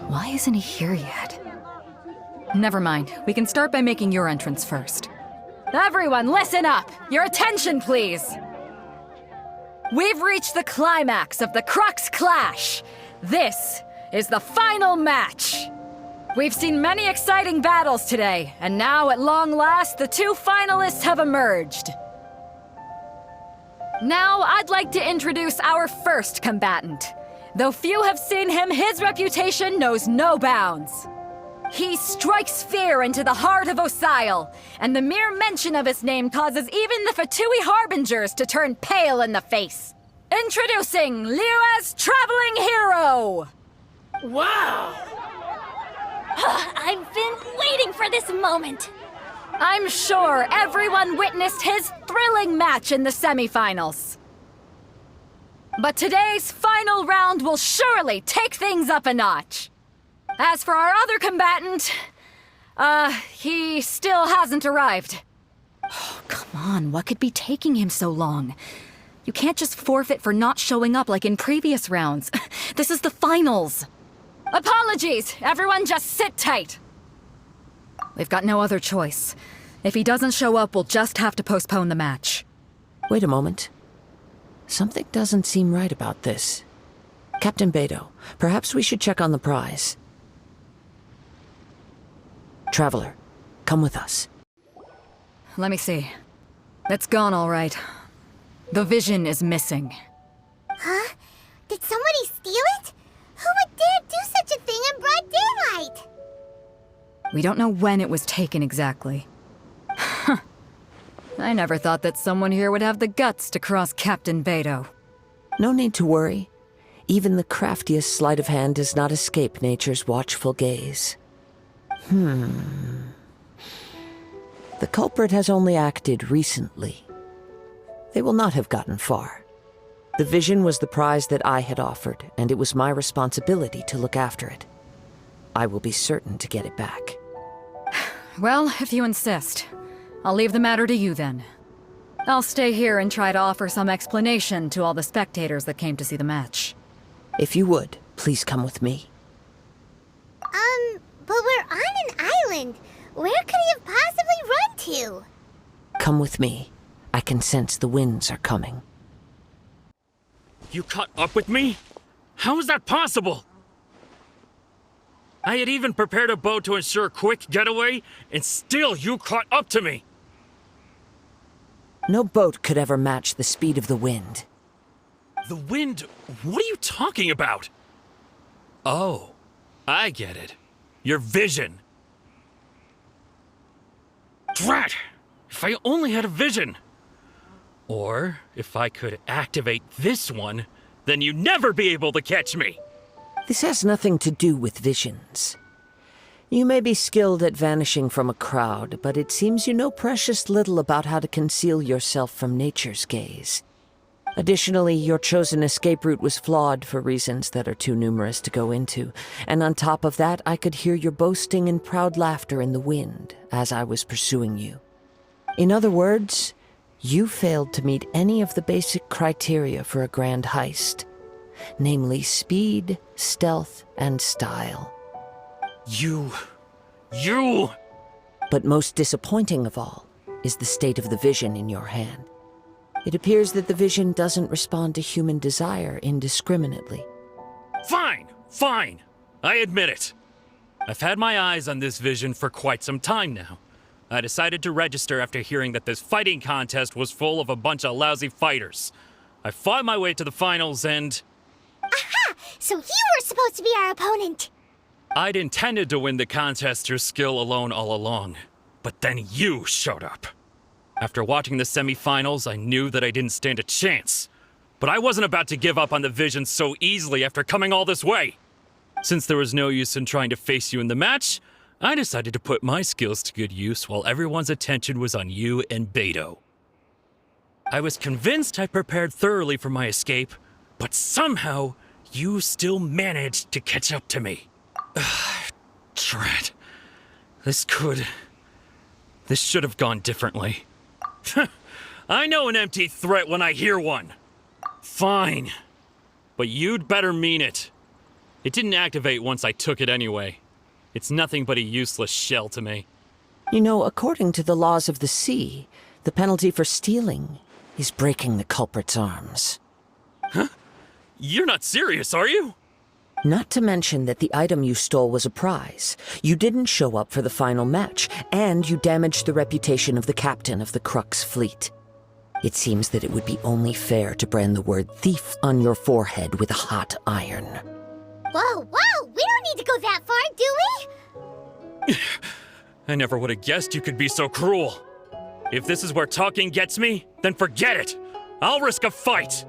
Why isn't he here yet? Never mind. We can start by making your entrance first. Everyone, listen up! Your attention, please! We've reached the climax of the Crux Clash. This is the final match. We've seen many exciting battles today, and now, at long last, the two finalists have emerged. Now, I'd like to introduce our first combatant. Though few have seen him, his reputation knows no bounds. He strikes fear into the heart of Osile, and the mere mention of his name causes even the Fatui Harbingers to turn pale in the face. Introducing Liyue's Traveling Hero! Wow! I've been waiting for this moment! I'm sure everyone witnessed his thrilling match in the semifinals. But today's final round will surely take things up a notch. As for our other combatant, he still hasn't arrived. Oh, come on, what could be taking him so long? You can't just forfeit for not showing up like in previous rounds. This is the finals. Apologies, everyone just sit tight. We've got no other choice. If he doesn't show up, we'll just have to postpone the match. Wait a moment. Something doesn't seem right about this. Captain Beidou, perhaps we should check on the prize. Traveler, come with us. Let me see. It's gone all right. The vision is missing. Huh? Did somebody steal it? Who would dare do such a thing in broad daylight? We don't know when it was taken exactly. I never thought that someone here would have the guts to cross Captain Beidou. No need to worry. Even the craftiest sleight of hand does not escape nature's watchful gaze. The culprit has only acted recently. They will not have gotten far. The vision was the prize that I had offered, and it was my responsibility to look after it. I will be certain to get it back. Well, if you insist. I'll leave the matter to you then. I'll stay here and try to offer some explanation to all the spectators that came to see the match. If you would, please come with me. But we're on an island. Where could he have possibly run to? Come with me. I can sense the winds are coming. You caught up with me? How is that possible? I had even prepared a boat to ensure a quick getaway, and still you caught up to me! No boat could ever match the speed of the wind. The wind? What are you talking about? Oh, I get it. Your vision. Drat! If I only had a vision! Or, if I could activate this one, then you'd never be able to catch me! This has nothing to do with visions. You may be skilled at vanishing from a crowd, but it seems you know precious little about how to conceal yourself from nature's gaze. Additionally, your chosen escape route was flawed for reasons that are too numerous to go into, and on top of that, I could hear your boasting and proud laughter in the wind as I was pursuing you. In other words, you failed to meet any of the basic criteria for a grand heist, namely speed, stealth, and style. You... But most disappointing of all is the state of the vision in your hand. It appears that the vision doesn't respond to human desire indiscriminately. Fine. I admit it. I've had my eyes on this vision for quite some time now. I decided to register after hearing that this fighting contest was full of a bunch of lousy fighters. I fought my way to the finals and... Aha! So you were supposed to be our opponent! I'd intended to win the contest through skill alone all along. But then you showed up. After watching the semi-finals, I knew that I didn't stand a chance. But I wasn't about to give up on the vision so easily after coming all this way. Since there was no use in trying to face you in the match, I decided to put my skills to good use while everyone's attention was on you and Beidou. I was convinced I prepared thoroughly for my escape, but somehow you still managed to catch up to me. Drat. This should have gone differently. I know an empty threat when I hear one. Fine. But you'd better mean it. It didn't activate once I took it anyway. It's nothing but a useless shell to me. You know, according to the laws of the sea, the penalty for stealing is breaking the culprit's arms. You're not serious, are you? Not to mention that the item you stole was a prize. You didn't show up for the final match, and you damaged the reputation of the captain of the Crux fleet. It seems that it would be only fair to brand the word thief on your forehead with a hot iron. Whoa, whoa! We don't need to go that far, do we? I never would have guessed you could be so cruel. If this is where talking gets me, then forget it. I'll risk a fight.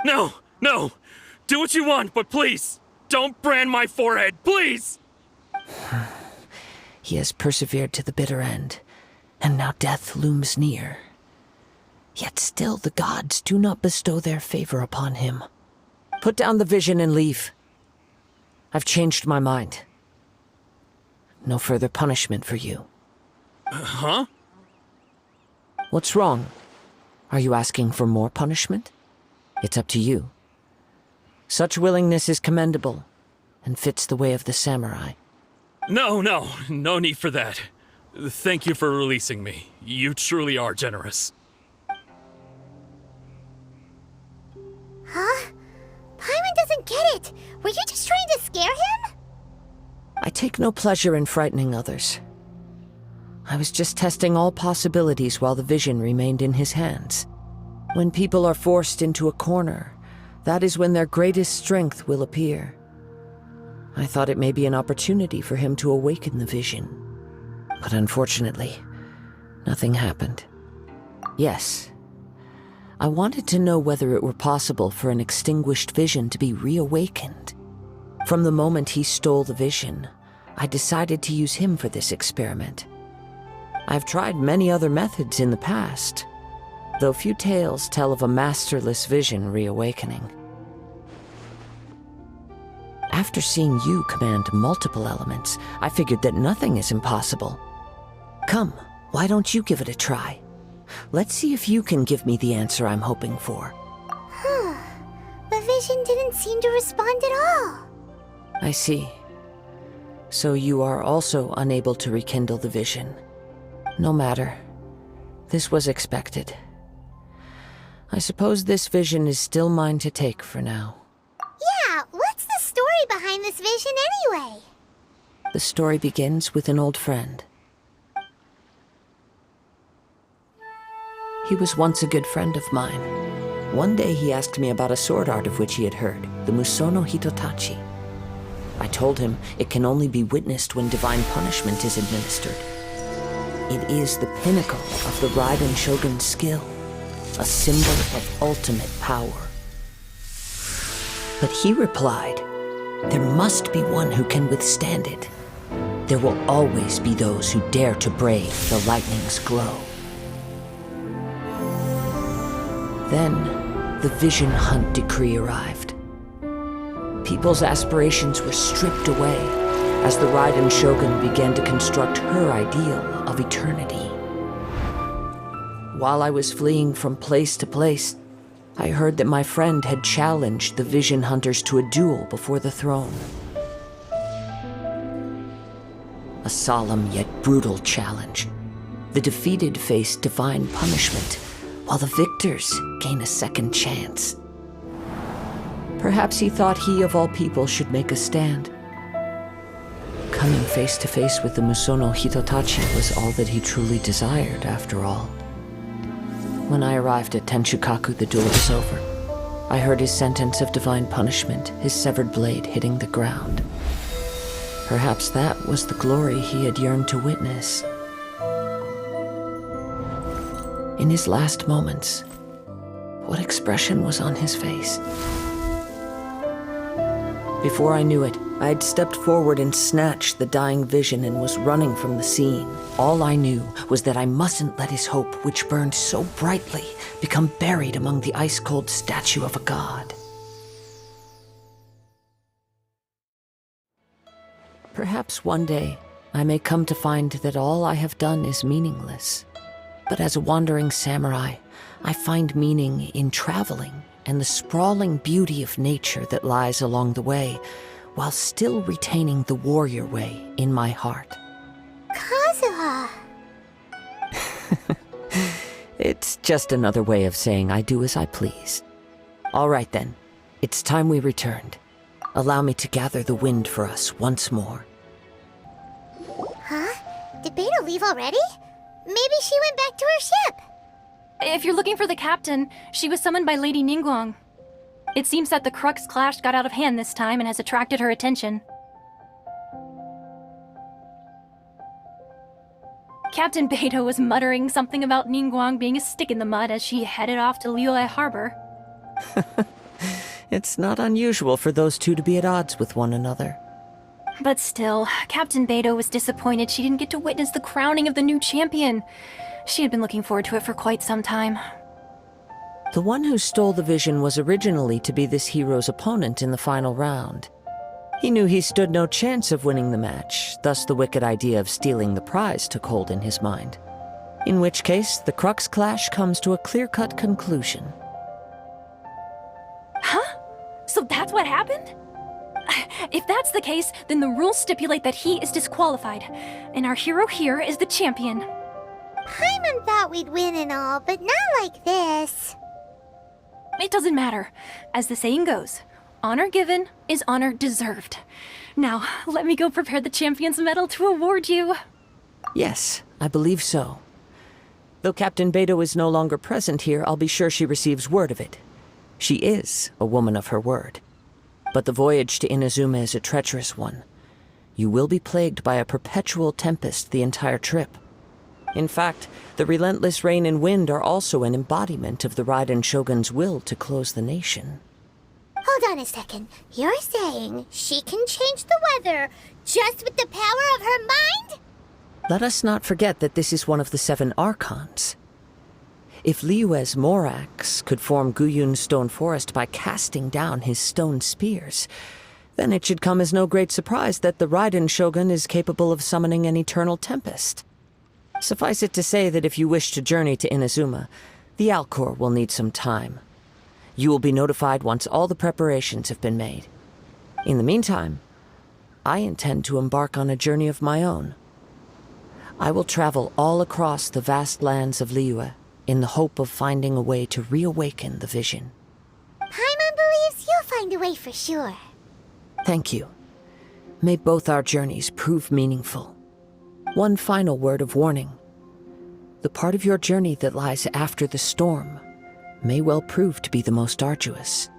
No, no. Do what you want, but please, don't brand my forehead, please! He has persevered to the bitter end, and now death looms near. Yet still the gods do not bestow their favor upon him. Put down the vision and leave. I've changed my mind. No further punishment for you. Huh? What's wrong? Are you asking for more punishment? It's up to you. Such willingness is commendable, and fits the way of the samurai. No need for that. Thank you for releasing me. You truly are generous. Huh? Paimon doesn't get it. Were you just trying to scare him? I take no pleasure in frightening others. I was just testing all possibilities while the vision remained in his hands. When people are forced into a corner, that is when their greatest strength will appear. I thought it may be an opportunity for him to awaken the vision. But unfortunately, nothing happened. Yes, I wanted to know whether it were possible for an extinguished vision to be reawakened. From the moment he stole the vision, I decided to use him for this experiment. I've tried many other methods in the past, though few tales tell of a masterless vision reawakening. After seeing you command multiple elements, I figured that nothing is impossible. Come, why don't you give it a try? Let's see if you can give me the answer I'm hoping for. The vision didn't seem to respond at all. I see. So you are also unable to rekindle the vision. No matter. This was expected. I suppose this vision is still mine to take for now. Yeah, what's the story behind this vision anyway? The story begins with an old friend. He was once a good friend of mine. One day he asked me about a sword art of which he had heard, the Musono Hitotachi. I told him it can only be witnessed when divine punishment is administered. It is the pinnacle of the Raiden Shogun's skill, a symbol of ultimate power. But he replied, there must be one who can withstand it. There will always be those who dare to brave the lightning's glow. Then, the Vision Hunt decree arrived. People's aspirations were stripped away as the Raiden Shogun began to construct her ideal of eternity. While I was fleeing from place to place, I heard that my friend had challenged the Vision Hunters to a duel before the throne. A solemn yet brutal challenge. The defeated face divine punishment, while the victors gain a second chance. Perhaps he thought he of all people should make a stand. Coming face to face with the Musono Hitotachi was all that he truly desired, after all. When I arrived at Tenshukaku, the duel was over. I heard his sentence of divine punishment, his severed blade hitting the ground. Perhaps that was the glory he had yearned to witness. In his last moments, what expression was on his face? Before I knew it, I had stepped forward and snatched the dying vision and was running from the scene. All I knew was that I mustn't let his hope, which burned so brightly, become buried among the ice-cold statue of a god. Perhaps one day, I may come to find that all I have done is meaningless. But as a wandering samurai, I find meaning in traveling and the sprawling beauty of nature that lies along the way, while still retaining the warrior way in my heart. Kazuha. It's just another way of saying I do as I please. All right then, it's time we returned. Allow me to gather the wind for us once more. Huh? Did Beidou leave already? Maybe she went back to her ship. If you're looking for the captain, she was summoned by Lady Ningguang. It seems that the Crux clash got out of hand this time and has attracted her attention. Captain Beidou was muttering something about Ningguang being a stick in the mud as she headed off to Liyue Harbor. It's not unusual for those two to be at odds with one another. But still, Captain Beidou was disappointed she didn't get to witness the crowning of the new champion. She had been looking forward to it for quite some time. The one who stole the vision was originally to be this hero's opponent in the final round. He knew he stood no chance of winning the match, thus the wicked idea of stealing the prize took hold in his mind. In which case, the Crux clash comes to a clear-cut conclusion. Huh? So that's what happened? If that's the case, then the rules stipulate that he is disqualified, and our hero here is the champion. Paimon thought we'd win and all, but not like this. It doesn't matter. As the saying goes, honor given is honor deserved. Now, let me go prepare the champion's medal to award you. Yes, I believe so. Though Captain Beidou is no longer present here, I'll be sure she receives word of it. She is a woman of her word. But the voyage to Inazuma is a treacherous one. You will be plagued by a perpetual tempest the entire trip. In fact, the relentless rain and wind are also an embodiment of the Raiden Shogun's will to close the nation. Hold on a second. You're saying she can change the weather just with the power of her mind? Let us not forget that this is one of the 7 Archons. If Liyue's Morax could form Guyun's stone forest by casting down his stone spears, then it should come as no great surprise that the Raiden Shogun is capable of summoning an eternal tempest. Suffice it to say that if you wish to journey to Inazuma, the Alcor will need some time. You will be notified once all the preparations have been made. In the meantime, I intend to embark on a journey of my own. I will travel all across the vast lands of Liyue in the hope of finding a way to reawaken the vision. Paimon believes you'll find a way for sure. Thank you. May both our journeys prove meaningful. One final word of warning. The part of your journey that lies after the storm may well prove to be the most arduous.